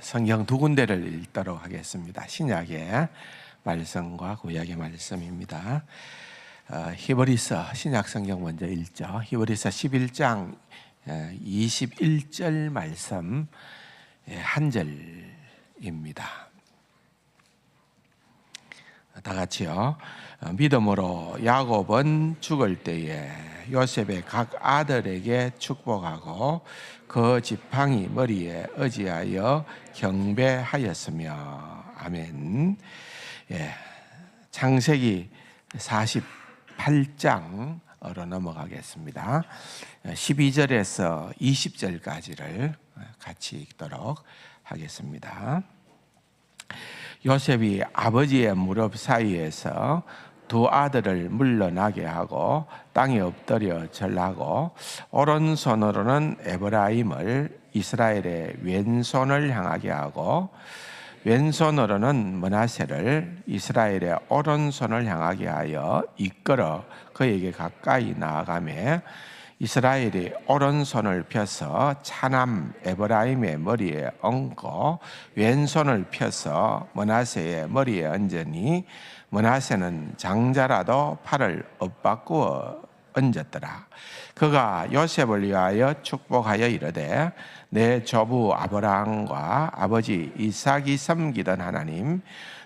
성경 두 군데를 읽도록 하겠습니다. 신약의 말씀과 구약의 말씀입니다. 히브리서 신약 성경 먼저 읽죠. 히브리서 11장 21절 말씀 한 절입니다. 다 같이요. 믿음으로 야곱은 죽을 때에 요셉의 각 아들에게 축복하고 그 지팡이 머리에 의지하여 경배하였으며. 아멘. 창세기 48장으로 넘어가겠습니다. 12절에서 20절까지를 같이 읽도록 하겠습니다. 요셉이 아버지의 무릎 사이에서 두 아들을 물러나게 하고 땅에 엎드려 절하고 오른손으로는 에브라임을 이스라엘의 왼손을 향하게 하고 왼손으로는 므낫세를 이스라엘의 오른손을 향하게 하여 이끌어 그에게 가까이 나아가며 이스라엘이 오른손을 펴서 차남 에브라임의 머리에 얹고 왼손을 펴서 므낫세의 머리에 얹으니 므낫세는 장자라도 팔을 엇바꾸어 얹었더라. 그가 요셉을 위하여 축복하여 이르되 내 조부 아브라함과 아버지 이삭이 섬기던 하나님,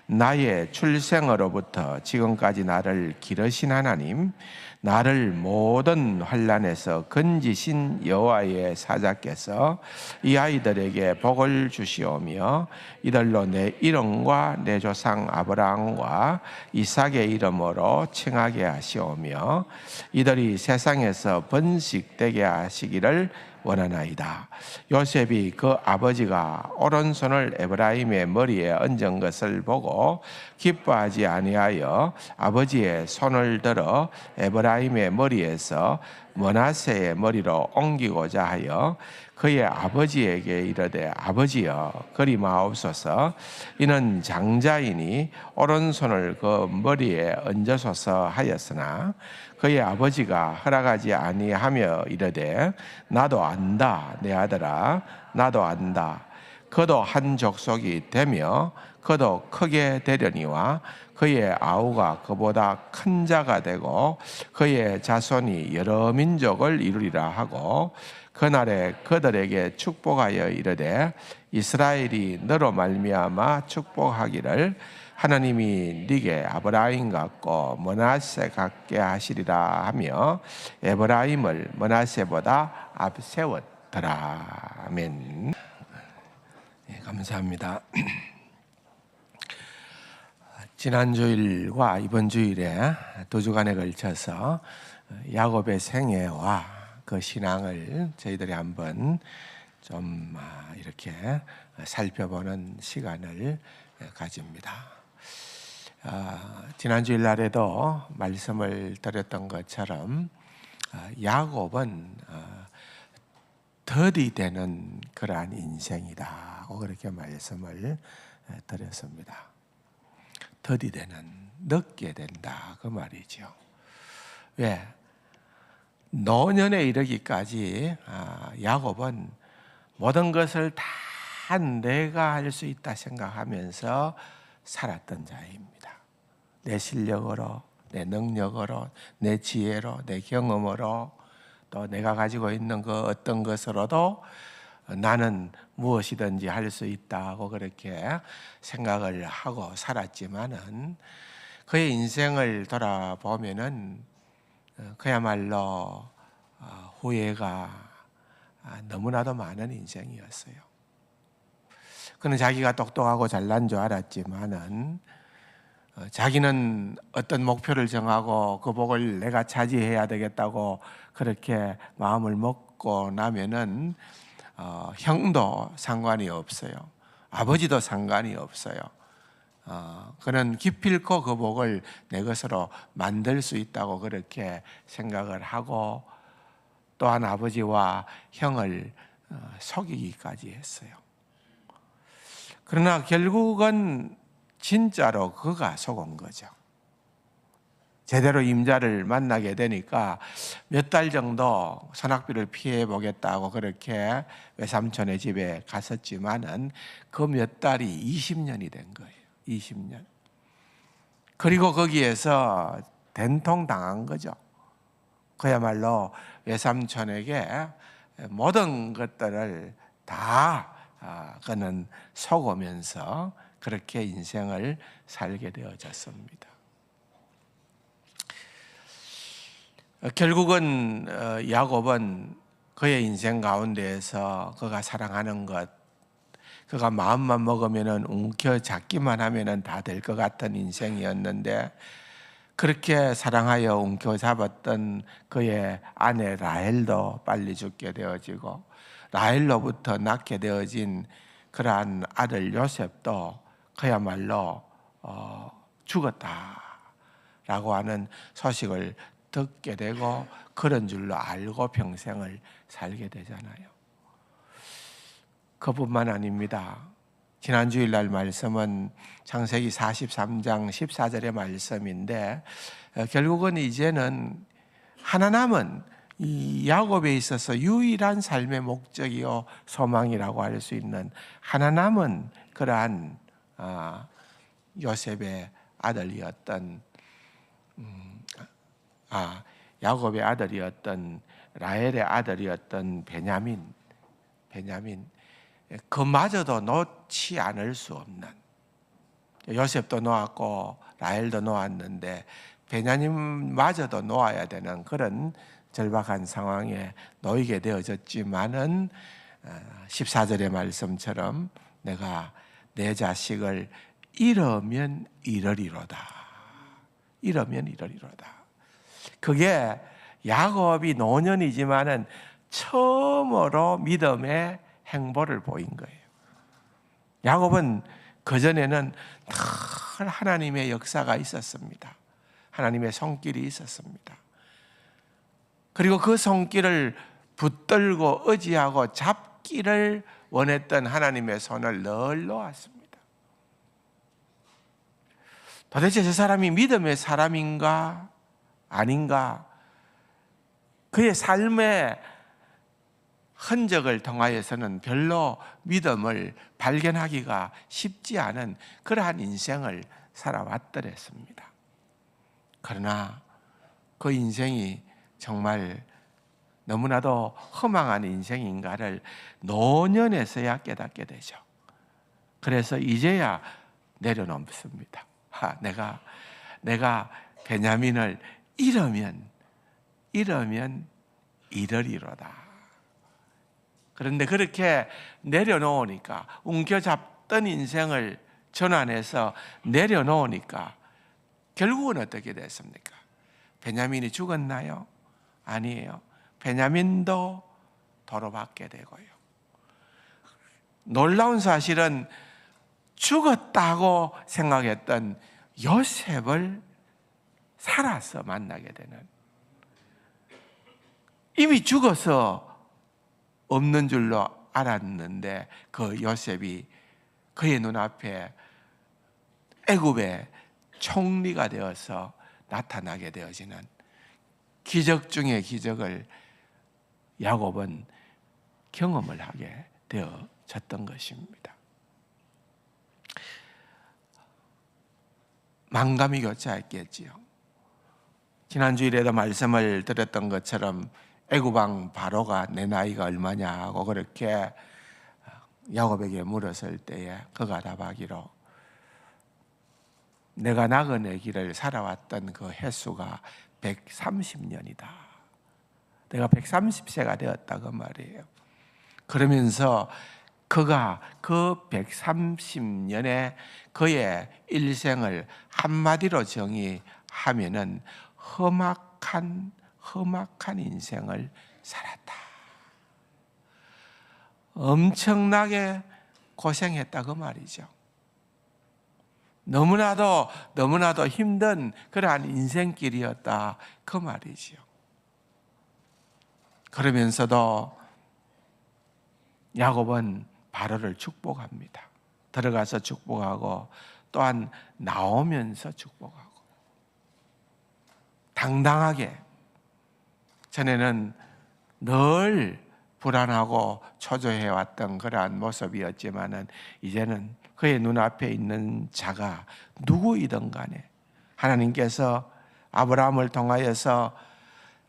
나의 출생으로부터 지금까지 나를 기르신 하나님, 나를 모든 환난에서 건지신 여호와의 사자께서 이 아이들에게 복을 주시오며 이들로 내 이름과 내 조상 아브라함과 이삭의 이름으로 칭하게 하시오며 이들이 세상에서 번식되게 하시기를 원하나이다. 요셉이 그 아버지가 오른손을 에브라임의 머리에 얹은 것을 보고 기뻐하지 아니하여 아버지의 손을 들어 에브라임의 머리에서 므낫세의 머리로 옮기고자 하여 그의 아버지에게 이르되 아버지여 그리 마옵소서. 이는 장자이니 오른손을 그 머리에 얹으소서 하였으나 그의 아버지가 허락하지 아니하며 이르되 나도 안다 내 아들아 나도 안다. 그도 한 족속이 되며 그도 크게 되려니와 그의 아우가 그보다 큰 자가 되고 그의 자손이 여러 민족을 이루리라 하고 그날에 그들에게 축복하여 이르되 이스라엘이 너로 말미암아 축복하기를 하나님이 네게 아브라임 같고 므낫세 같게 하시리라 하며 에브라임을 므낫세보다 앞세웠더라. 아멘. 감사합니다. 지난 주일과 이번 주일에 두 주간에 걸쳐서 야곱의 생애와 그 신앙을 저희들이 한번 좀 이렇게 살펴보는 시간을 가집니다. 지난 주일날에도 말씀을 드렸던 것처럼 야곱은 덜이 되는 그러한 인생이다. 그렇게 말씀을 드렸습니다. 덜이 되는, 늦게 된다. 그 말이죠. 왜? 노년에 이르기까지 야곱은 모든 것을 다 내가 할 수 있다 생각하면서 살았던 자입니다. 내 실력으로, 내 능력으로, 내 지혜로, 내 경험으로 또 내가 가지고 있는 그 어떤 것으로도 나는 무엇이든지 할 수 있다고 그렇게 생각을 하고 살았지만은 그의 인생을 돌아보면은 그야말로 후회가 너무나도 많은 인생이었어요. 그는 자기가 똑똑하고 잘난 줄 알았지만은 자기는 어떤 목표를 정하고 그 복을 내가 차지해야 되겠다고 그렇게 마음을 먹고 나면은 형도 상관이 없어요. 아버지도 상관이 없어요. 그는 기필코 그 복을 내 것으로 만들 수 있다고 그렇게 생각을 하고 또한 아버지와 형을 속이기까지 했어요. 그러나 결국은 진짜로 그가 속은 거죠. 제대로 임자를 만나게 되니까 몇 달 정도 선악비를 피해 보겠다고 그렇게 외삼촌의 집에 갔었지만은 그 몇 달이 20년이 된 거예요. 20년. 그리고 거기에서 된통당한 거죠. 그야말로 외삼촌에게 모든 것들을 다 그는 속으면서 그렇게 인생을 살게 되어졌습니다. 결국은 야곱은 그의 인생 가운데에서 그가 사랑하는 것, 그가 마음만 먹으면은 움켜잡기만 하면은 다 될 것 같은 인생이었는데, 그렇게 사랑하여 움켜잡았던 그의 아내 라헬도 빨리 죽게 되어지고, 라헬로부터 낳게 되어진 그러한 아들 요셉도 그야말로 죽었다라고 하는 소식을 듣게 되고, 그런 줄로 알고 평생을 살게 되잖아요. 그뿐만 아닙니다. 지난 주일날 말씀은 창세기 43장 14절의 말씀인데, 결국은 이제는 하나 남은 이 야곱에 있어서 유일한 삶의 목적이요 소망이라고 할 수 있는 하나 남은 그러한 요셉의 아들이었던 야곱의 아들이었던 라헬의 아들이었던 베냐민, 그마저도 놓지 않을 수 없는, 요셉도 놓았고 라헬도 놓았는데 베냐민마저도 놓아야 되는 그런 절박한 상황에 놓이게 되어졌지만은 14절의 말씀처럼 내가 내 자식을 잃으면 잃으리로다. 잃으면 잃으리로다. 그게 야곱이 노년이지만은 처음으로 믿음의 행보를 보인 거예요. 야곱은 그전에는 늘 하나님의 역사가 있었습니다. 하나님의 손길이 있었습니다. 그리고 그 손길을 붙들고 의지하고 잡기를 원했던 하나님의 손을 늘 놓았습니다. 도대체 저 사람이 믿음의 사람인가 아닌가, 그의 삶의 흔적을 통하여서는 별로 믿음을 발견하기가 쉽지 않은 그러한 인생을 살아왔더랬습니다. 그러나 그 인생이 정말 너무나도 허망한 인생인가를 노년에서야 깨닫게 되죠. 그래서 이제야 내려놓습니다. 내가 베냐민을 잃으면 잃으리로다. 그런데 그렇게 내려놓으니까, 움켜잡던 인생을 전환해서 내려놓으니까 결국은 어떻게 됐습니까? 베냐민이 죽었나요? 아니에요. 베냐민도 도로받게 되고요. 놀라운 사실은 죽었다고 생각했던 요셉을 살아서 만나게 되는, 이미 죽어서 없는 줄로 알았는데 그 요셉이 그의 눈앞에 애굽의 총리가 되어서 나타나게 되어지는 기적 중의 기적을 야곱은 경험을 하게 되어졌던 것입니다. 만감이 교차했겠지요. 지난주일에도 말씀을 드렸던 것처럼 애굽왕 바로가 내 나이가 얼마냐 하고 그렇게 야곱에게 물었을 때에 그가 답하기로, 내가 낳은 아기를 살아왔던 그 횟수가 130년이다. 내가 130세가 되었다 그 말이에요. 그러면서 그가 그 130년의 그의 일생을 한마디로 정의하면은 험악한 인생을 살았다. 엄청나게 고생했다 그 말이죠. 너무나도 힘든 그러한 인생길이었다 그 말이죠. 그러면서도 야곱은 바로를 축복합니다. 들어가서 축복하고 또한 나오면서 축복하고, 당당하게, 전에는 늘 불안하고 초조해왔던 그러한 모습이었지만은 이제는 그의 눈앞에 있는 자가 누구이든 간에 하나님께서 아브라함을 통하여서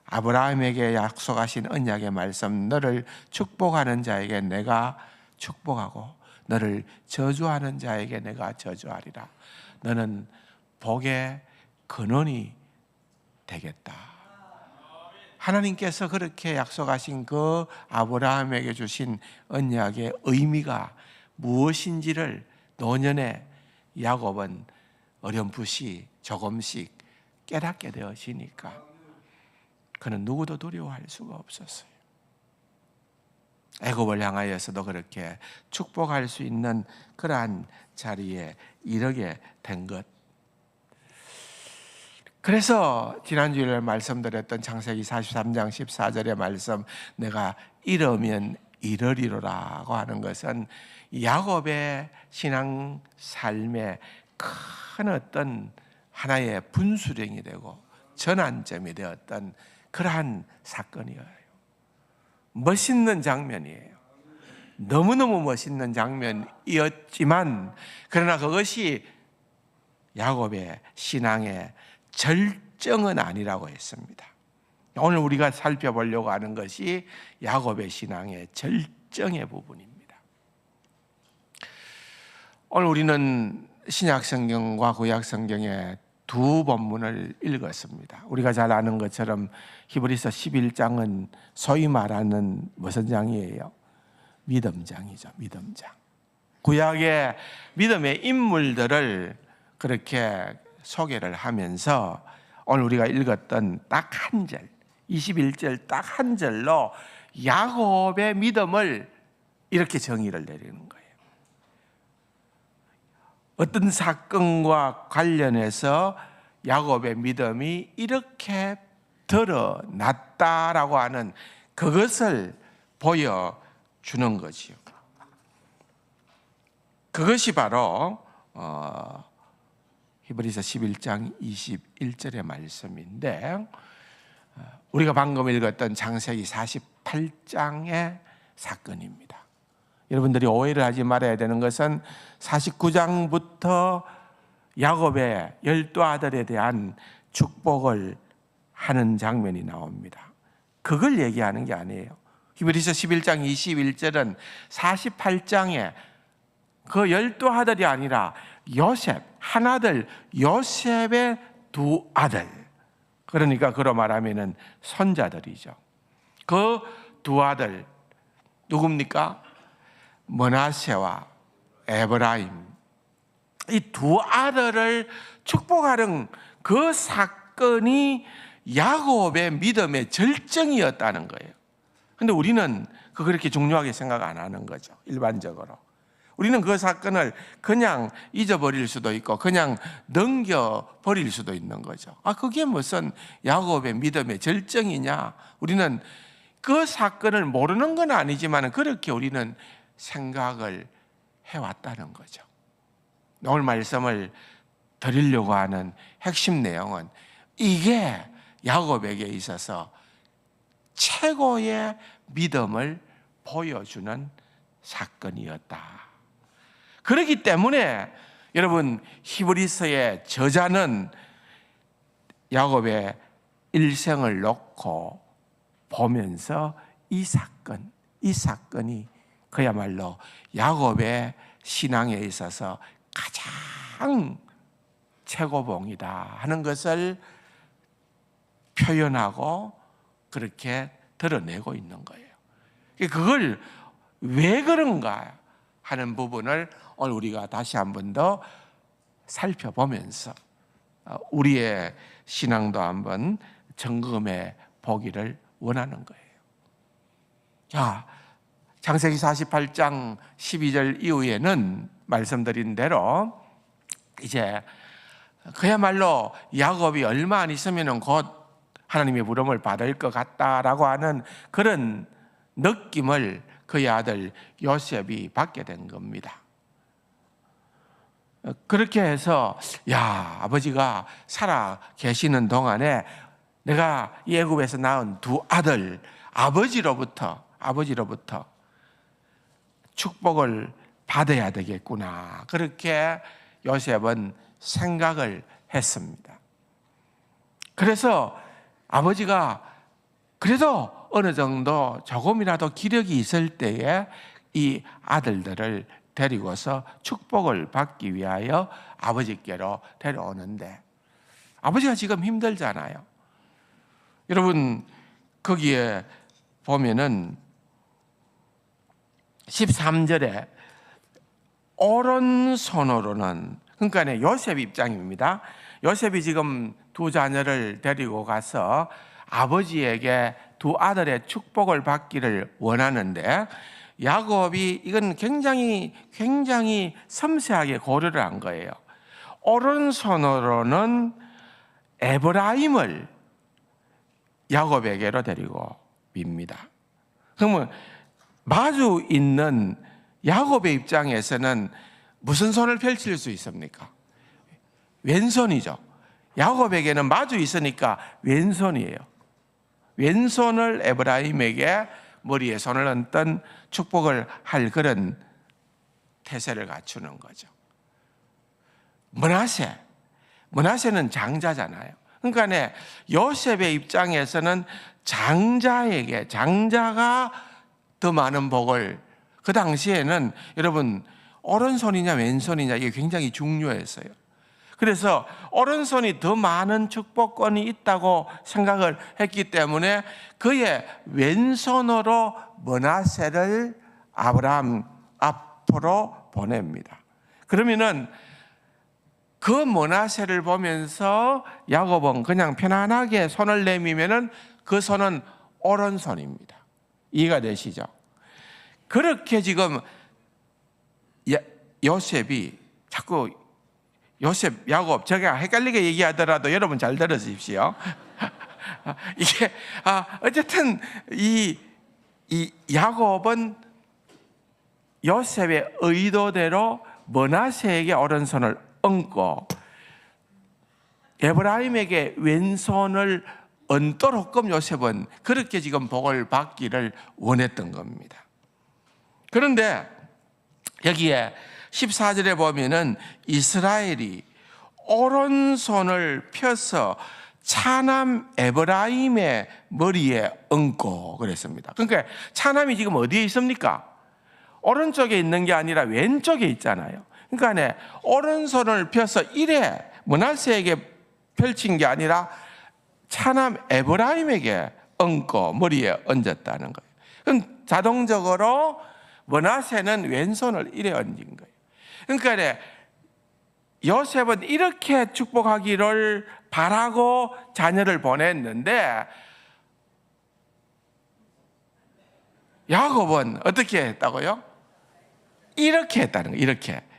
아브라함에게 약속하신 언약의 말씀, 너를 축복하는 자에게 내가 축복하고 너를 저주하는 자에게 내가 저주하리라. 너는 복의 근원이 되겠다. 하나님께서 그렇게 약속하신 그 아브라함에게 주신 언약의 의미가 무엇인지를 노년에 야곱은 어렴풋이 조금씩 깨닫게 되어지니까 그는 누구도 두려워할 수가 없었어요. 애굽을 향하여서도 그렇게 축복할 수 있는 그러한 자리에 이르게 된 것. 그래서 지난주에 말씀드렸던 창세기 43장 14절의 말씀, 내가 이르면 이르리로라고 하는 것은 야곱의 신앙 삶의 큰 어떤 하나의 분수령이 되고 전환점이 되었던 그러한 사건이에요. 멋있는 장면이에요. 너무너무 멋있는 장면이었지만 그러나 그것이 야곱의 신앙의 절정은 아니라고 했습니다. 오늘 우리가 살펴보려고 하는 것이 야곱의 신앙의 절정의 부분입니다. 오늘 우리는 신약성경과 구약성경의 두 본문을 읽었습니다. 우리가 잘 아는 것처럼 히브리서 11장은 소위 말하는 무슨 장이에요? 믿음장이죠. 믿음장. 구약의 믿음의 인물들을 그렇게 소개를 하면서 오늘 우리가 읽었던 딱 한 절, 21절 딱 한 절로 야곱의 믿음을 이렇게 정의를 내리는 거예요. 어떤 사건과 관련해서 야곱의 믿음이 이렇게 드러났다라고 하는 그것을 보여주는 거지요. 그것이 바로 히브리서 11장 21절의 말씀인데, 우리가 방금 읽었던 창세기 48장의 사건입니다. 여러분들이 오해를 하지 말아야 되는 것은 49장부터 야곱의 12아들에 대한 축복을 하는 장면이 나옵니다. 그걸 얘기하는 게 아니에요. 히브리서 11장 21절은 48장에 그 12아들이 아니라 요셉, 한 아들 요셉의 두 아들, 그러니까 그로 말하면 손자들이죠. 그 두 아들 누굽니까? 므낫세와 에브라임, 이 두 아들을 축복하는 그 사건이 야곱의 믿음의 절정이었다는 거예요. 그런데 우리는 그렇게 중요하게 생각 안 하는 거죠. 일반적으로 우리는 그 사건을 그냥 잊어버릴 수도 있고 그냥 넘겨버릴 수도 있는 거죠. 그게 무슨 야곱의 믿음의 절정이냐? 우리는 그 사건을 모르는 건 아니지만 그렇게 우리는 생각을 해왔다는 거죠. 오늘 말씀을 드리려고 하는 핵심 내용은 이게 야곱에게 있어서 최고의 믿음을 보여주는 사건이었다. 그렇기 때문에 여러분, 히브리서의 저자는 야곱의 일생을 놓고 보면서 이 사건이 그야말로 야곱의 신앙에 있어서 가장 최고봉이다 하는 것을 표현하고 그렇게 드러내고 있는 거예요. 그걸 왜 그런가 하는 부분을 오늘 우리가 다시 한 번 더 살펴보면서 우리의 신앙도 한번 점검해 보기를 원하는 거예요. 자, 창세기 48장 12절 이후에는 말씀드린 대로 이제 그야말로 야곱이 얼마 안 있으면 곧 하나님의 부름을 받을 것 같다라고 하는 그런 느낌을 그의 아들 요셉이 받게 된 겁니다. 그렇게 해서 아버지가 살아 계시는 동안에 내가 이 애굽에서 낳은 두 아들 아버지로부터 축복을 받아야 되겠구나. 그렇게 요셉은 생각을 했습니다. 그래서 아버지가 그래도 어느 정도 조금이라도 기력이 있을 때에 이 아들들을 데리고서 축복을 받기 위하여 아버지께로 데려오는데, 아버지가 지금 힘들잖아요. 여러분, 거기에 보면은 13절에 오른손으로는, 그러니까 요셉 입장입니다. 요셉이 지금 두 자녀를 데리고 가서 아버지에게 두 아들의 축복을 받기를 원하는데, 야곱이 이건 굉장히 섬세하게 고려를 한 거예요. 오른손으로는 에브라임을 야곱에게로 데리고 밉니다. 그러면 마주 있는 야곱의 입장에서는 무슨 손을 펼칠 수 있습니까? 왼손이죠. 야곱에게는 마주 있으니까 왼손이에요. 왼손을 에브라임에게 머리에 손을 얹던 축복을 할 그런 태세를 갖추는 거죠. 므낫세는 장자잖아요. 그러니까 요셉의 입장에서는 장자가 더 많은 복을, 그 당시에는 여러분 오른손이냐 왼손이냐 이게 굉장히 중요했어요. 그래서 오른손이 더 많은 축복권이 있다고 생각을 했기 때문에 그의 왼손으로 므낫세를 아브라함 앞으로 보냅니다. 그러면은 그 므낫세를 보면서 야곱은 그냥 편안하게 손을 내미면은 그 손은 오른손입니다. 이해가 되시죠? 그렇게 지금 요셉이 자꾸 요셉, 야곱, 제가 헷갈리게 얘기하더라도 여러분 잘 들어주십시오. 이게 어쨌든 이 야곱은 요셉의 의도대로 므낫세에게 오른손을 얹고 에브라임에게 왼손을 얹도록끔 요셉은 그렇게 지금 복을 받기를 원했던 겁니다. 그런데 여기에 14절에 보면은 이스라엘이 오른손을 펴서 차남 에브라임의 머리에 얹고 그랬습니다. 그러니까 차남이 지금 어디에 있습니까? 오른쪽에 있는 게 아니라 왼쪽에 있잖아요. 그러니까 오른손을 펴서 이래 므낫세에게 펼친 게 아니라 차남 에브라임에게 얹고 머리에 얹었다는 거예요. 그럼 자동적으로 므낫세는 왼손을 이래 얹은 거예요. 그러니까 요셉은 이렇게 축복하기를 바라고 자녀를 보냈는데 야곱은 어떻게 했다고요? 이렇게 했다는 거예요.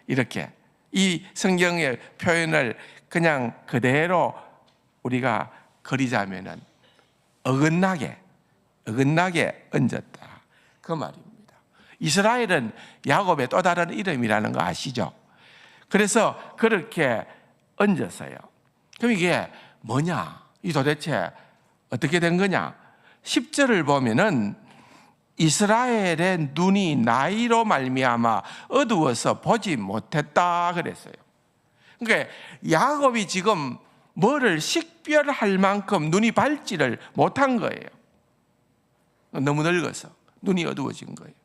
이렇게. 이 성경의 표현을 그냥 그대로 우리가 그리자면은 어긋나게 얹었다. 그 말입니다. 이스라엘은 야곱의 또 다른 이름이라는 거 아시죠? 그래서 그렇게 얹었어요. 그럼 이게 뭐냐? 이 도대체 어떻게 된 거냐? 10절을 보면은 이스라엘의 눈이 나이로 말미암아 어두워서 보지 못했다 그랬어요. 그러니까 야곱이 지금 뭐를 식별할 만큼 눈이 밝지를 못한 거예요. 너무 늙어서 눈이 어두워진 거예요.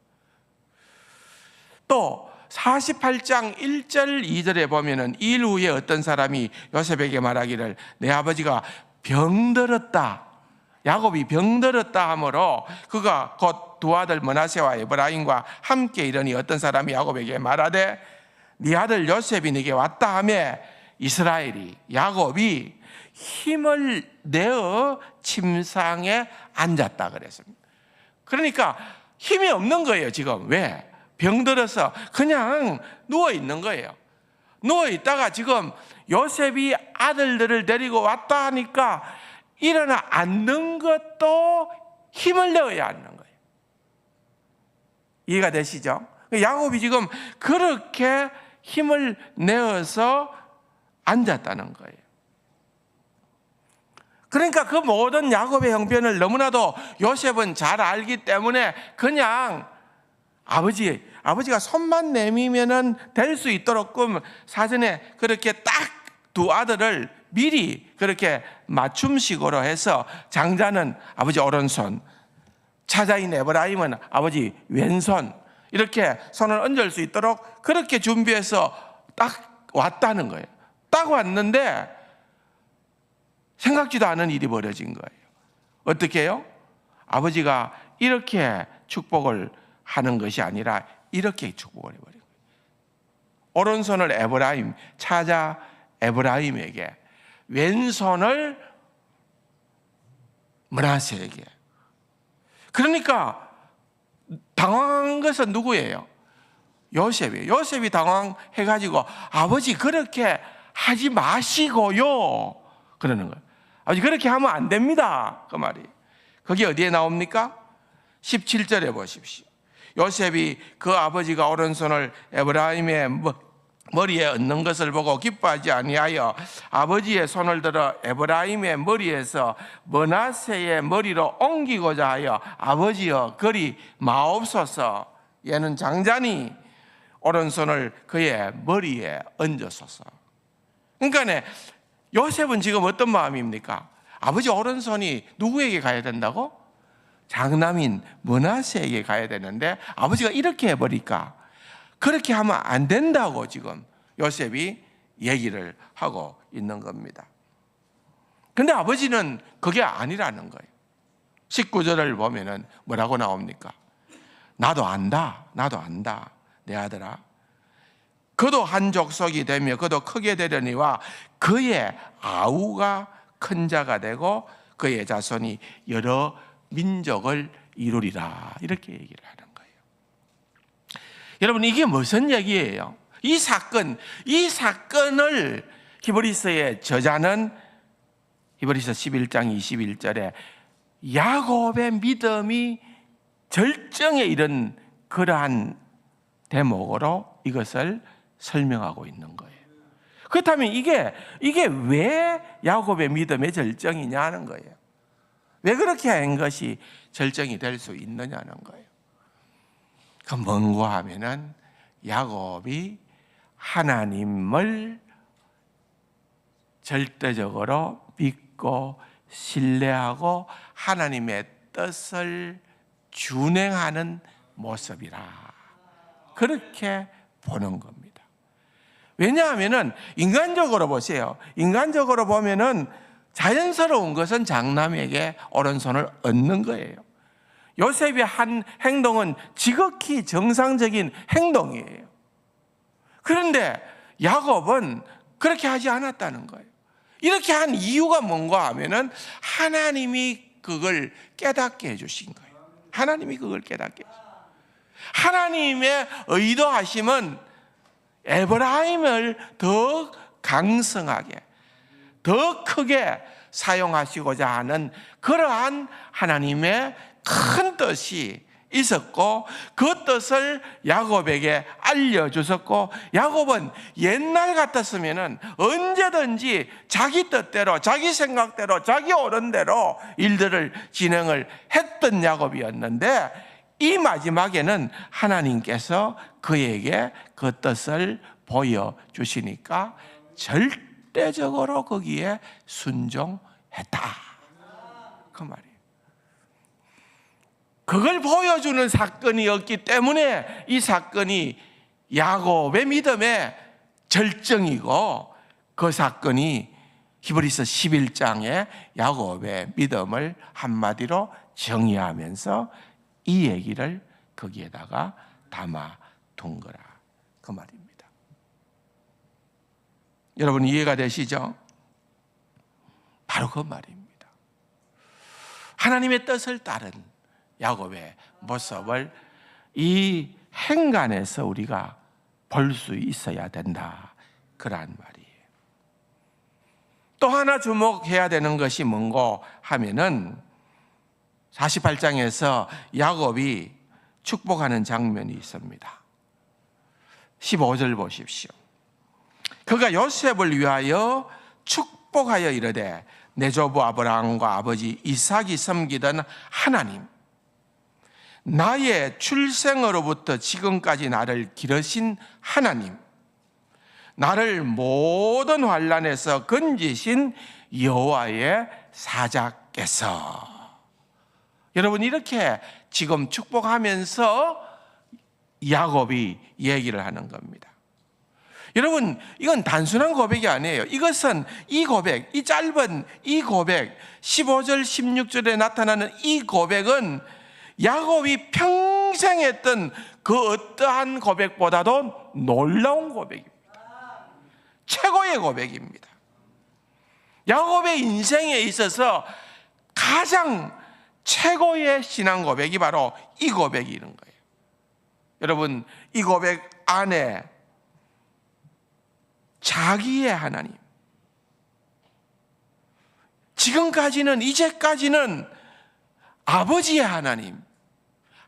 또 48장 1절 2절에 보면은 일 후에 어떤 사람이 요셉에게 말하기를 내 아버지가 병들었다. 야곱이 병들었다 하므로 그가 곧 두 아들 므낫세와 에브라임과 함께 이르니 어떤 사람이 야곱에게 말하되 네 아들 요셉이 네게 왔다 하며 이스라엘이 야곱이 힘을 내어 침상에 앉았다 그랬습니다. 그러니까 힘이 없는 거예요 지금. 왜? 병들어서 그냥 누워 있는 거예요. 누워 있다가 지금 요셉이 아들들을 데리고 왔다 하니까 일어나 앉는 것도 힘을 내어야 앉는 거예요. 이해가 되시죠? 야곱이 지금 그렇게 힘을 내어서 앉았다는 거예요. 그러니까 그 모든 야곱의 형편을 너무나도 요셉은 잘 알기 때문에 그냥 아버지가 손만 내미면은 될 수 있도록 사전에 그렇게 딱 두 아들을 미리 그렇게 맞춤식으로 해서 장자는 아버지 오른손, 차자인 에브라임은 아버지 왼손, 이렇게 손을 얹을 수 있도록 그렇게 준비해서 딱 왔다는 거예요. 딱 왔는데 생각지도 않은 일이 벌어진 거예요. 어떻게 해요? 아버지가 이렇게 축복을 하는 것이 아니라 이렇게 축복을 해버린 거예요. 오른손을 에브라임, 차자 에브라임에게, 왼손을 므낫세에게. 그러니까 당황한 것은 누구예요? 요셉이에요. 요셉이 당황해가지고 아버지 그렇게 하지 마시고요 그러는 거예요. 아버지 그렇게 하면 안 됩니다, 그 말이. 그게 어디에 나옵니까? 17절에 보십시오. 요셉이 그 아버지가 오른손을 에브라임의 머리에 얹는 것을 보고 기뻐하지 아니하여 아버지의 손을 들어 에브라임의 머리에서 므낫세의 머리로 옮기고자 하여 아버지여 그리 마옵소서. 얘는 장자니 오른손을 그의 머리에 얹으소서. 그러니까 요셉은 지금 어떤 마음입니까? 아버지 오른손이 누구에게 가야 된다고? 장남인 므낫세에게 가야 되는데 아버지가 이렇게 해버릴까? 그렇게 하면 안 된다고 지금 요셉이 얘기를 하고 있는 겁니다. 근데 아버지는 그게 아니라는 거예요. 19절을 보면은 뭐라고 나옵니까? 나도 안다, 내 아들아. 그도 한 족속이 되며 그도 크게 되려니와 그의 아우가 큰 자가 되고 그의 자손이 여러 민족을 이루리라. 이렇게 얘기를 하는 거예요. 여러분, 이게 무슨 얘기예요? 이 사건을 히브리서의 저자는 히브리서 11장 21절에 야곱의 믿음이 절정에 이른 그러한 대목으로 이것을 설명하고 있는 거예요. 그렇다면 이게 왜 야곱의 믿음의 절정이냐 하는 거예요. 왜 그렇게 한 것이 절정이 될 수 있느냐는 거예요. 그 뭔가 하면은 야곱이 하나님을 절대적으로 믿고 신뢰하고 하나님의 뜻을 준행하는 모습이라 그렇게 보는 겁니다. 왜냐하면은 인간적으로 보세요. 인간적으로 보면은 자연스러운 것은 장남에게 오른손을 얹는 거예요. 요셉의 한 행동은 지극히 정상적인 행동이에요. 그런데 야곱은 그렇게 하지 않았다는 거예요. 이렇게 한 이유가 뭔가 하면은 하나님이 그걸 깨닫게 해주신 거예요. 하나님이 그걸 깨닫게 해주신 거예요. 하나님의 의도하심은 에브라임을 더 강성하게, 더 크게 사용하시고자 하는 그러한 하나님의 큰 뜻이 있었고 그 뜻을 야곱에게 알려주셨고 야곱은 옛날 같았으면 언제든지 자기 뜻대로 자기 생각대로 자기 옳은 대로 일들을 진행을 했던 야곱이었는데 이 마지막에는 하나님께서 그에게 그 뜻을 보여주시니까 절대적으로 거기에 순종했다 그 말이에요. 그걸 보여주는 사건이었기 때문에 이 사건이 야곱의 믿음의 절정이고 그 사건이 히브리서 11장에 야곱의 믿음을 한마디로 정의하면서 이 얘기를 거기에다가 담아둔 거라 그 말입니다. 여러분 이해가 되시죠? 바로 그 말입니다. 하나님의 뜻을 따른 야곱의 모습을 이 행간에서 우리가 볼 수 있어야 된다 그러한 말이에요. 또 하나 주목해야 되는 것이 뭔고 하면은 48장에서 야곱이 축복하는 장면이 있습니다. 15절 보십시오. 그가 요셉을 위하여 축복하여 이르되 내 조부 아브라함과 아버지 이삭이 섬기던 하나님, 나의 출생으로부터 지금까지 나를 기르신 하나님, 나를 모든 환난에서 건지신 여호와의 사자께서. 여러분, 이렇게 지금 축복하면서 야곱이 얘기를 하는 겁니다. 여러분, 이건 단순한 고백이 아니에요. 이것은 이 고백, 이 짧은 이 고백, 15절 16절에 나타나는 이 고백은 야곱이 평생 했던 그 어떠한 고백보다도 놀라운 고백입니다. 최고의 고백입니다. 야곱의 인생에 있어서 가장 최고의 신앙 고백이 바로 이 고백이 있는 거예요. 여러분, 이 고백 안에 자기의 하나님, 지금까지는, 이제까지는 아버지의 하나님,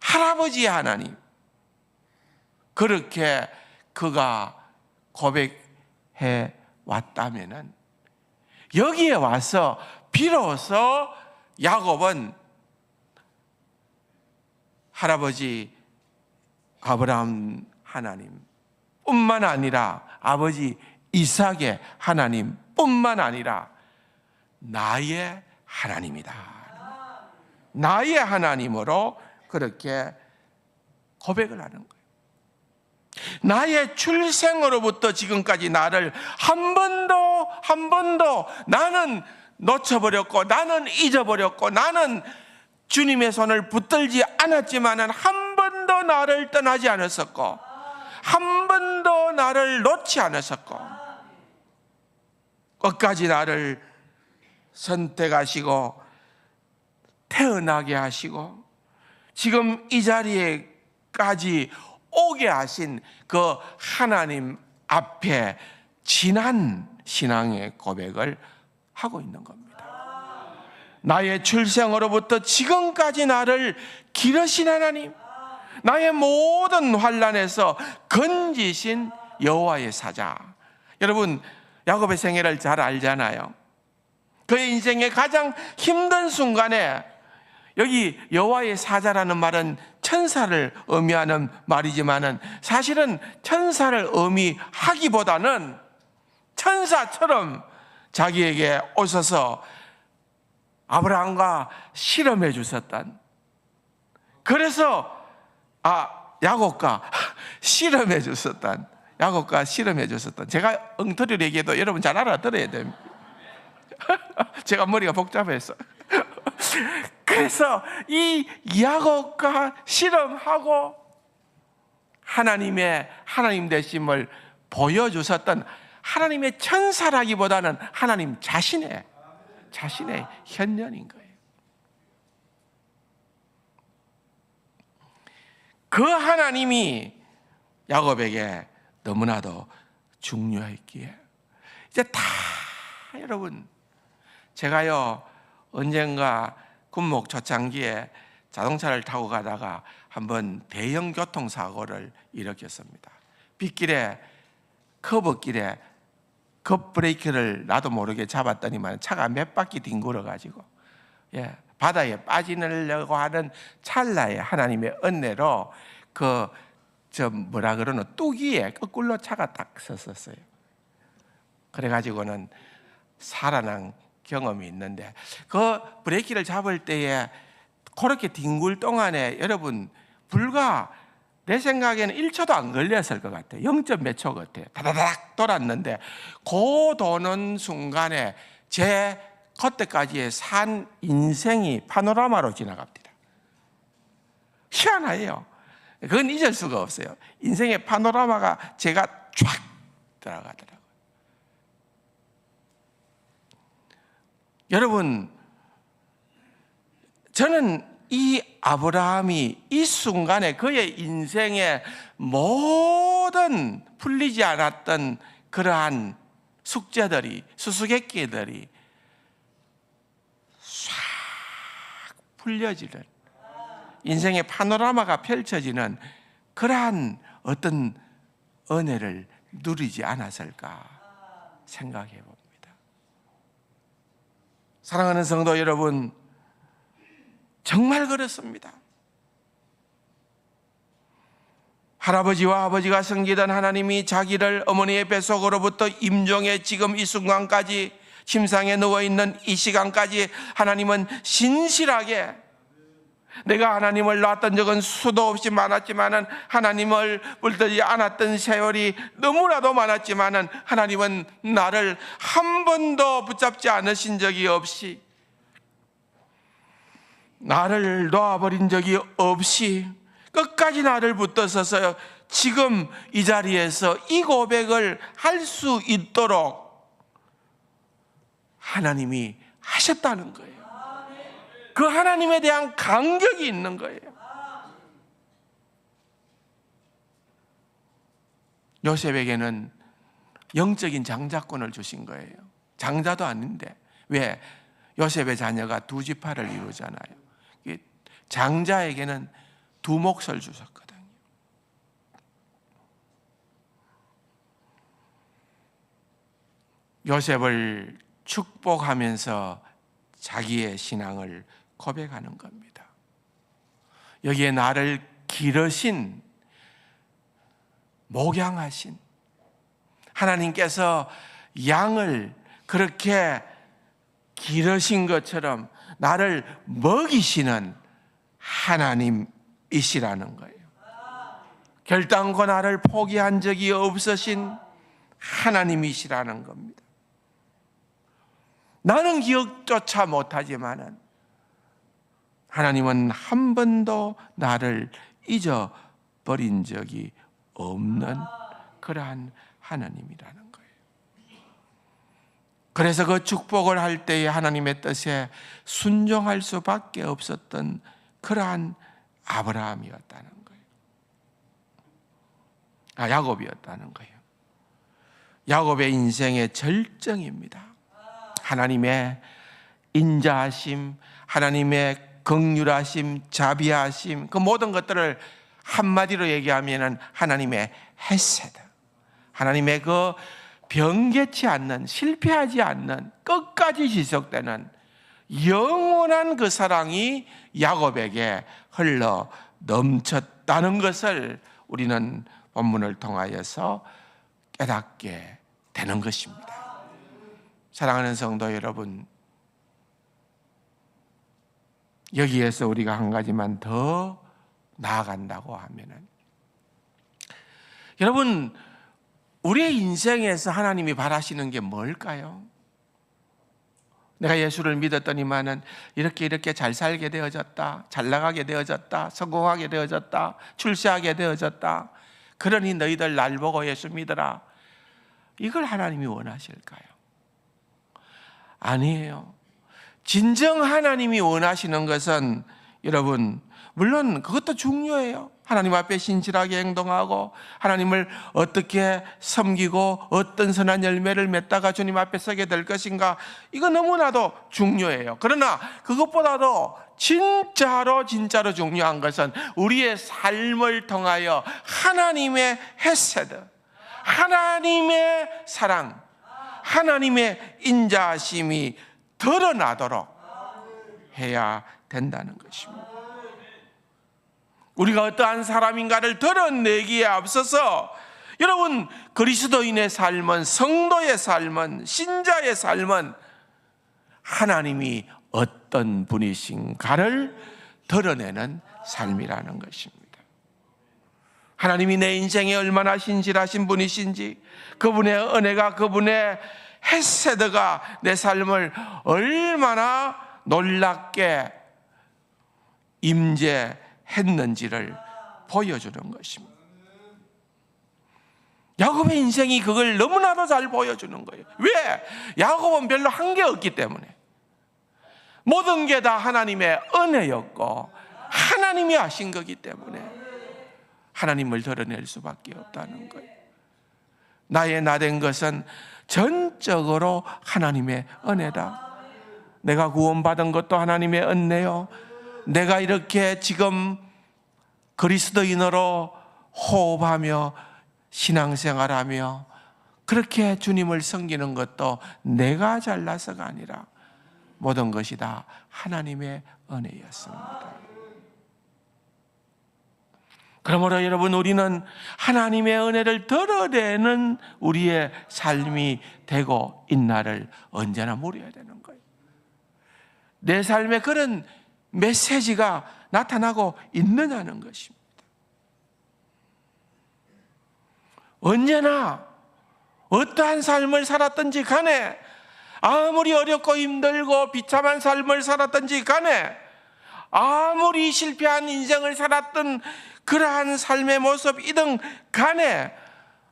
할아버지의 하나님, 그렇게 그가 고백해 왔다면은 여기에 와서 비로소 야곱은 할아버지 아브라함 하나님 뿐만 아니라 아버지 이삭의 하나님 뿐만 아니라 나의 하나님이다, 나의 하나님으로 그렇게 고백을 하는 거예요. 나의 출생으로부터 지금까지 나를 한 번도 나는 놓쳐버렸고, 나는 잊어버렸고, 나는 주님의 손을 붙들지 않았지만은 한 번도 나를 떠나지 않았었고, 한 번도 나를 놓지 않았었고, 끝까지 나를 선택하시고 태어나게 하시고 지금 이 자리에까지 오게 하신 그 하나님 앞에 진한 신앙의 고백을 하고 있는 겁니다. 나의 출생으로부터 지금까지 나를 기르신 하나님, 나의 모든 환난에서 건지신 여호와의 사자. 여러분, 야곱의 생애를 잘 알잖아요. 그의 인생의 가장 힘든 순간에, 여기 여호와의 사자라는 말은 천사를 의미하는 말이지만은 사실은 천사를 의미하기보다는 천사처럼 자기에게 오셔서 아브라함과 실험해 주셨던, 그래서 야곱과 실험해 주셨던, 제가 엉터리를 얘기해도 여러분 잘 알아들어야 됩니다. 제가 머리가 복잡해서. 그래서 이 야곱과 실험하고 하나님 되심을 보여주셨던 하나님의 천사라기보다는 하나님 자신의 현년인 거예요. 그 하나님이 야곱에게 너무나도 중요했기에 이제 다, 여러분, 제가요 언젠가 군목 초창기에 자동차를 타고 가다가 한번 대형 교통사고를 일으켰습니다. 빗길에, 커브길에 급브레이크를 나도 모르게 잡았더니만 차가 몇 바퀴 뒹굴어가지고 바다에 빠지려고 하는 찰나에 하나님의 은혜로 뚜기에 거꾸로 차가 딱 섰었어요. 그래가지고는 살아난 경험이 있는데, 그 브레이크를 잡을 때에 그렇게 뒹굴 동안에 여러분 불과 내 생각에는 1초도 안 걸렸을 것 같아요. 0점 몇 초 같아요. 다다닥 돌았는데 그 도는 순간에 제 그때까지의 산 인생이 파노라마로 지나갑니다. 희한해요. 그건 잊을 수가 없어요. 인생의 파노라마가 제가 쫙 들어가더라고요. 여러분, 저는 이 아브라함이 이 순간에 그의 인생의 모든 풀리지 않았던 그러한 숙제들이, 수수께끼들이 싹 풀려지는, 인생의 파노라마가 펼쳐지는 그러한 어떤 은혜를 누리지 않았을까 생각해 봅니다. 사랑하는 성도 여러분, 정말 그렇습니다. 할아버지와 아버지가 섬기던 하나님이 자기를 어머니의 뱃속으로부터 임종의 지금 이 순간까지, 침상에 누워있는 이 시간까지 하나님은 신실하게, 내가 하나님을 놨던 적은 수도 없이 많았지만은, 하나님을 불더지 않았던 세월이 너무나도 많았지만은, 하나님은 나를 한 번도 붙잡지 않으신 적이 없이, 나를 놓아버린 적이 없이 끝까지 나를 붙들어서 지금 이 자리에서 이 고백을 할 수 있도록 하나님이 하셨다는 거예요. 그 하나님에 대한 감격이 있는 거예요. 요셉에게는 영적인 장자권을 주신 거예요. 장자도 아닌데. 왜? 요셉의 자녀가 두 지파를 이루잖아요. 장자에게는 두 몫을 주셨거든요. 요셉을 축복하면서 자기의 신앙을 고백하는 겁니다. 여기에 나를 기르신, 목양하신 하나님께서 양을 그렇게 기르신 것처럼 나를 먹이시는 하나님이시라는 거예요. 결단코 나를 포기한 적이 없으신 하나님이시라는 겁니다. 나는 기억조차 못하지만은 하나님은 한 번도 나를 잊어버린 적이 없는 그러한 하나님이라는 거예요. 그래서 그 축복을 할 때에 하나님의 뜻에 순종할 수밖에 없었던 그러한 아브라함이었다는 거예요. 야곱이었다는 거예요. 야곱의 인생의 절정입니다. 하나님의 인자하심, 하나님의 긍휼하심, 자비하심, 그 모든 것들을 한마디로 얘기하면 하나님의 헤세드, 하나님의 그 변개치 않는, 실패하지 않는, 끝까지 지속되는 영원한 그 사랑이 야곱에게 흘러 넘쳤다는 것을 우리는 본문을 통하여서 깨닫게 되는 것입니다. 사랑하는 성도 여러분, 여기에서 우리가 한 가지만 더 나아간다고 하면은, 여러분, 우리의 인생에서 하나님이 바라시는 게 뭘까요? 내가 예수를 믿었더니만은 이렇게 잘 살게 되어졌다, 잘 나가게 되어졌다, 성공하게 되어졌다, 출세하게 되어졌다, 그러니 너희들 날 보고 예수 믿어라, 이걸 하나님이 원하실까요? 아니에요. 진정 하나님이 원하시는 것은, 여러분, 물론 그것도 중요해요. 하나님 앞에 신실하게 행동하고 하나님을 어떻게 섬기고 어떤 선한 열매를 맺다가 주님 앞에 서게 될 것인가, 이거 너무나도 중요해요. 그러나 그것보다도 진짜로 중요한 것은 우리의 삶을 통하여 하나님의 헤세드, 하나님의 사랑, 하나님의 인자하심이 드러나도록 해야 된다는 것입니다. 우리가 어떠한 사람인가를 드러내기에 앞서서, 여러분, 그리스도인의 삶은, 성도의 삶은, 신자의 삶은 하나님이 어떤 분이신가를 드러내는 삶이라는 것입니다. 하나님이 내 인생에 얼마나 신실하신 분이신지, 그분의 은혜가, 그분의 헤세드가 내 삶을 얼마나 놀랍게 임재했는지를 보여주는 것입니다. 야곱의 인생이 그걸 너무나도 잘 보여주는 거예요. 왜? 야곱은 별로 한 게 없기 때문에. 모든 게 다 하나님의 은혜였고 하나님이 하신 거기 때문에 하나님을 드러낼 수밖에 없다는 거예요. 나의 나된 것은 전적으로 하나님의 은혜다. 내가 구원받은 것도 하나님의 은혜요, 내가 이렇게 지금 그리스도인으로 호흡하며 신앙생활하며 그렇게 주님을 섬기는 것도 내가 잘나서가 아니라 모든 것이 다 하나님의 은혜였습니다. 그러므로 여러분, 우리는 하나님의 은혜를 드러내는 우리의 삶이 되고 있나를 언제나 물어야 되는 거예요. 내 삶에 그런 메시지가 나타나고 있느냐는 것입니다. 언제나 어떠한 삶을 살았든지 간에, 아무리 어렵고 힘들고 비참한 삶을 살았든지 간에, 아무리 실패한 인생을 살았던 그러한 삶의 모습이든 간에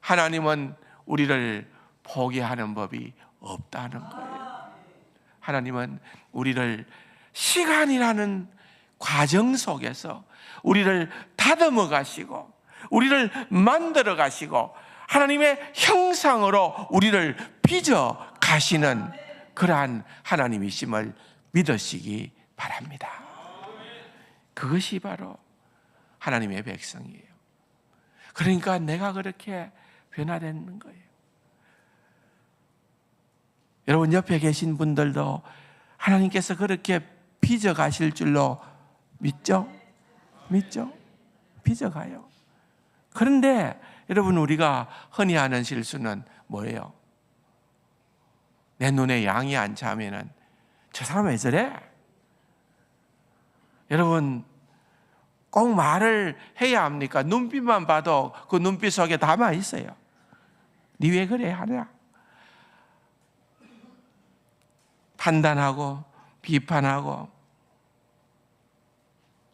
하나님은 우리를 포기하는 법이 없다는 거예요. 하나님은 우리를 시간이라는 과정 속에서 우리를 다듬어 가시고 우리를 만들어 가시고 하나님의 형상으로 우리를 빚어 가시는 그러한 하나님이심을 믿으시기 바랍니다. 그것이 바로 하나님의 백성이에요. 그러니까 내가 그렇게 변화되는 거예요. 여러분, 옆에 계신 분들도 하나님께서 그렇게 빚어 가실 줄로 믿죠? 믿죠? 빚어 가요. 그런데 여러분, 우리가 흔히 하는 실수는 뭐예요? 내 눈에 양이 안 차면은 저 사람 왜 저래? 여러분, 꼭 말을 해야 합니까? 눈빛만 봐도 그 눈빛 속에 담아 있어요. 니 왜 그래 하냐? 판단하고 비판하고.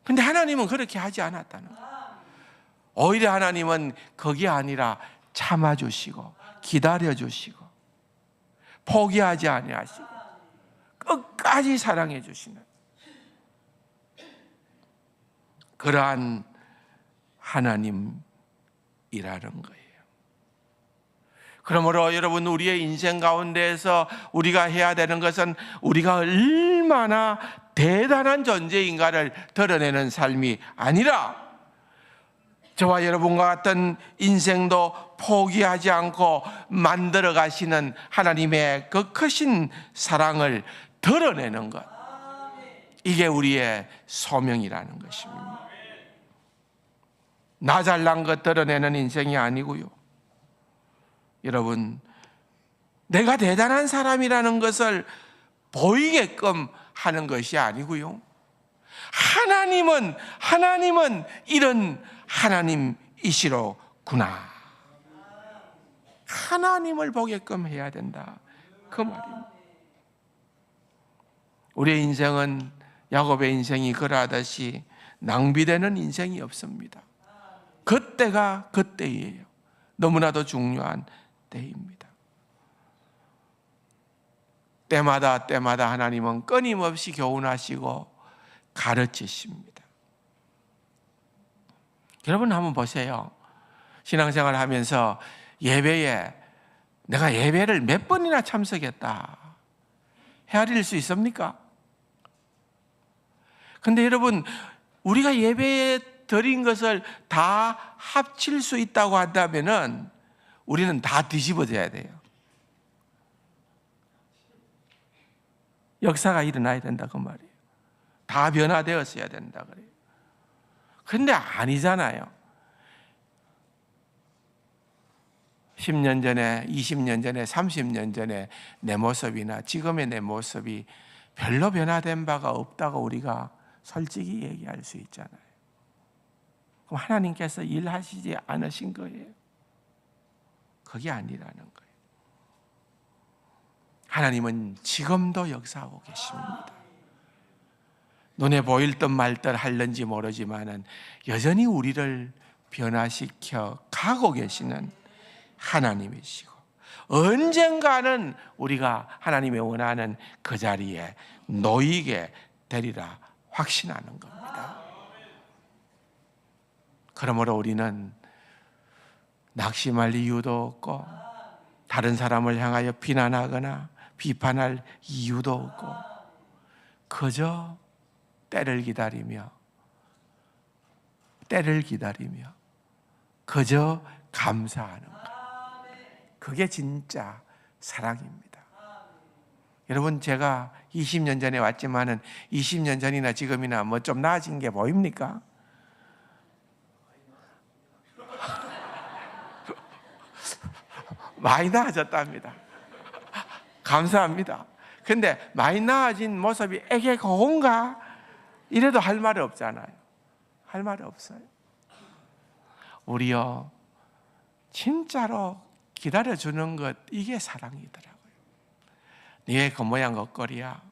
근데 하나님은 그렇게 하지 않았다는 거예요. 오히려 하나님은 그게 아니라 참아주시고 기다려주시고 포기하지 아니하시고 끝까지 사랑해 주시는 그러한 하나님이라는 거예요. 그러므로 여러분, 우리의 인생 가운데에서 우리가 해야 되는 것은 우리가 얼마나 대단한 존재인가를 드러내는 삶이 아니라 저와 여러분과 같은 인생도 포기하지 않고 만들어 가시는 하나님의 그 크신 사랑을 드러내는 것, 이게 우리의 소명이라는 것입니다. 나 잘난 것 드러내는 인생이 아니고요, 여러분, 내가 대단한 사람이라는 것을 보이게끔 하는 것이 아니고요, 하나님은 이런 하나님이시로구나, 하나님을 보게끔 해야 된다, 그 말입니다. 우리의 인생은 야곱의 인생이 그러하듯이 낭비되는 인생이 없습니다. 그때가 그때예요. 너무나도 중요한 때입니다. 때마다 하나님은 끊임없이 교훈하시고 가르치십니다. 여러분, 한번 보세요. 신앙생활 하면서 예배에 내가 예배를 몇 번이나 참석했다 헤아릴 수 있습니까? 근데 여러분, 우리가 예배에 드린 것을 다 합칠 수 있다고 한다면은 우리는 다 뒤집어져야 돼요. 역사가 일어나야 된다, 그 말이에요. 다 변화되었어야 된다 그래요. 근데 아니잖아요. 10년 전에, 20년 전에, 30년 전에 내 모습이나 지금의 내 모습이 별로 변화된 바가 없다고 우리가 솔직히 얘기할 수 있잖아요. 그럼 하나님께서 일하시지 않으신 거예요? 그게 아니라는 거예요. 하나님은 지금도 역사하고 계십니다. 눈에 보일 듯 말 듯 할는지 모르지만은 여전히 우리를 변화시켜 가고 계시는 하나님이시고, 언젠가는 우리가 하나님의 원하는 그 자리에 놓이게 되리라 확신하는 겁니다. 그러므로 우리는 낙심할 이유도 없고 다른 사람을 향하여 비난하거나 비판할 이유도 없고 그저 때를 기다리며 그저 감사하는 것, 그게 진짜 사랑입니다. 여러분, 제가 20년 전에 왔지만은 20년 전이나 지금이나 뭐 좀 나아진 게 보입니까? 많이 나아졌답니다. 감사합니다. 근데 많이 나아진 모습이 에게 고운가? 이래도 할 말이 없잖아요. 할 말이 없어요. 우리요, 진짜로 기다려주는 것, 이게 사랑이더라고요. 네가 그 모양 겉거리야.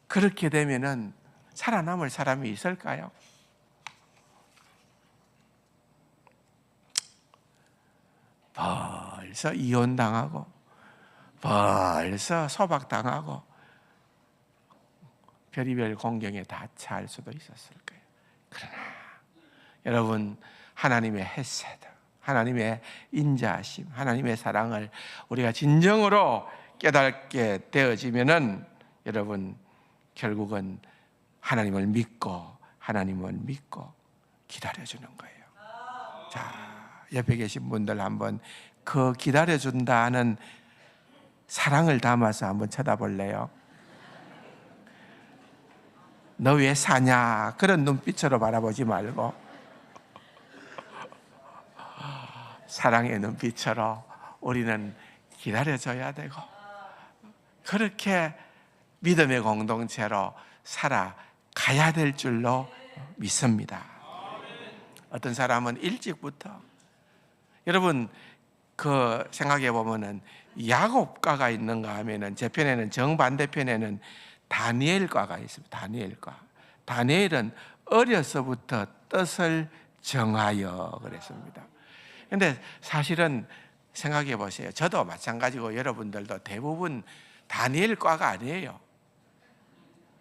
그렇게 되면은 살아남을 사람이 있을까요? 벌써 이혼당하고 벌써 소박당하고 별의별 공경에 다 처할 수도 있었을 거예요. 그러나 여러분, 하나님의 헤세드, 하나님의 인자하심, 하나님의 사랑을 우리가 진정으로 깨닫게 되어지면은 여러분, 결국은 하나님을 믿고 기다려주는 거예요. 자, 옆에 계신 분들 한번 그 기다려준다는 사랑을 담아서 한번 쳐다볼래요? 너 왜 사냐? 그런 눈빛으로 바라보지 말고 사랑의 눈빛으로 우리는 기다려줘야 되고, 그렇게 믿음의 공동체로 살아가야 될 줄로 믿습니다. 어떤 사람은 일찍부터, 여러분 그 생각해 보면은 야곱과가 있는가 하면은 제 편에는 정반대편에는 다니엘과가 있습니다. 다니엘은 어려서부터 뜻을 정하여 그랬습니다. 근데 사실은 생각해 보세요. 저도 마찬가지고 여러분들도 대부분 다니엘과가 아니에요.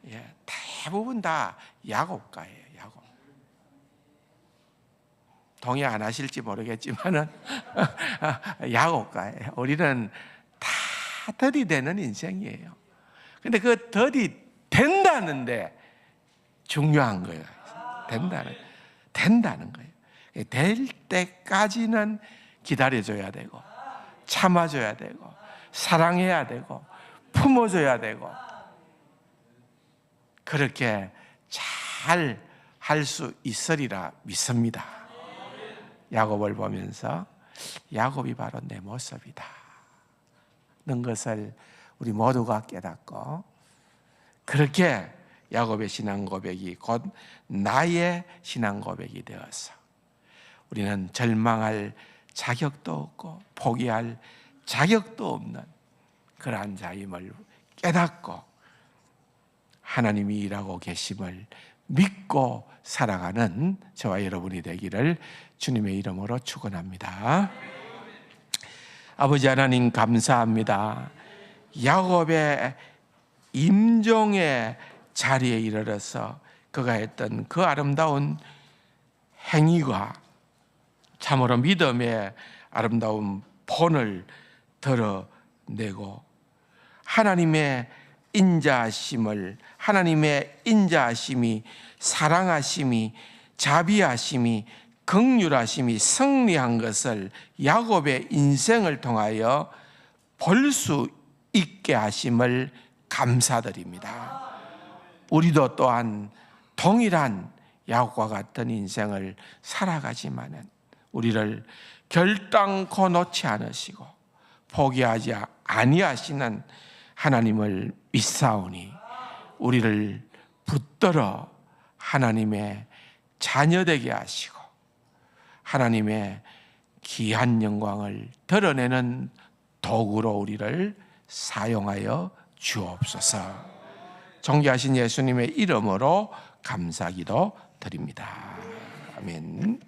예, 대부분 다 야곱과예요. 동의 안 하실지 모르겠지만은 야곱과예요. 우리는 다 들이대는 인생이에요. 근데 그 들이댄다는데 중요한 거예요. 된다는 거예요. 될 때까지는 기다려줘야 되고, 참아줘야 되고, 사랑해야 되고, 품어줘야 되고, 그렇게 잘 할 수 있으리라 믿습니다. 야곱을 보면서 야곱이 바로 내 모습이다 는 것을 우리 모두가 깨닫고, 그렇게 야곱의 신앙 고백이 곧 나의 신앙 고백이 되어서 우리는 절망할 자격도 없고 포기할 자격도 없는 그러한 자임을 깨닫고 하나님이 일하고 계심을 믿고 살아가는 저와 여러분이 되기를 주님의 이름으로 축원합니다. 아버지 하나님, 감사합니다. 야곱의 임종의 자리에 이르러서 그가 했던 그 아름다운 행위가 참으로 믿음의 아름다운 본을 드러내고 하나님의 인자하심이, 사랑하심이, 자비하심이, 긍휼하심이 승리한 것을 야곱의 인생을 통하여 볼 수 있게 하심을 감사드립니다. 우리도 또한 동일한 야곱과 같은 인생을 살아가지만은 우리를 결단코 놓지 않으시고 포기하지 아니하시는 하나님을 믿사오니 우리를 붙들어 하나님의 자녀되게 하시고 하나님의 귀한 영광을 드러내는 도구로 우리를 사용하여 주옵소서. 존귀하신 예수님의 이름으로 감사기도 드립니다. 아멘.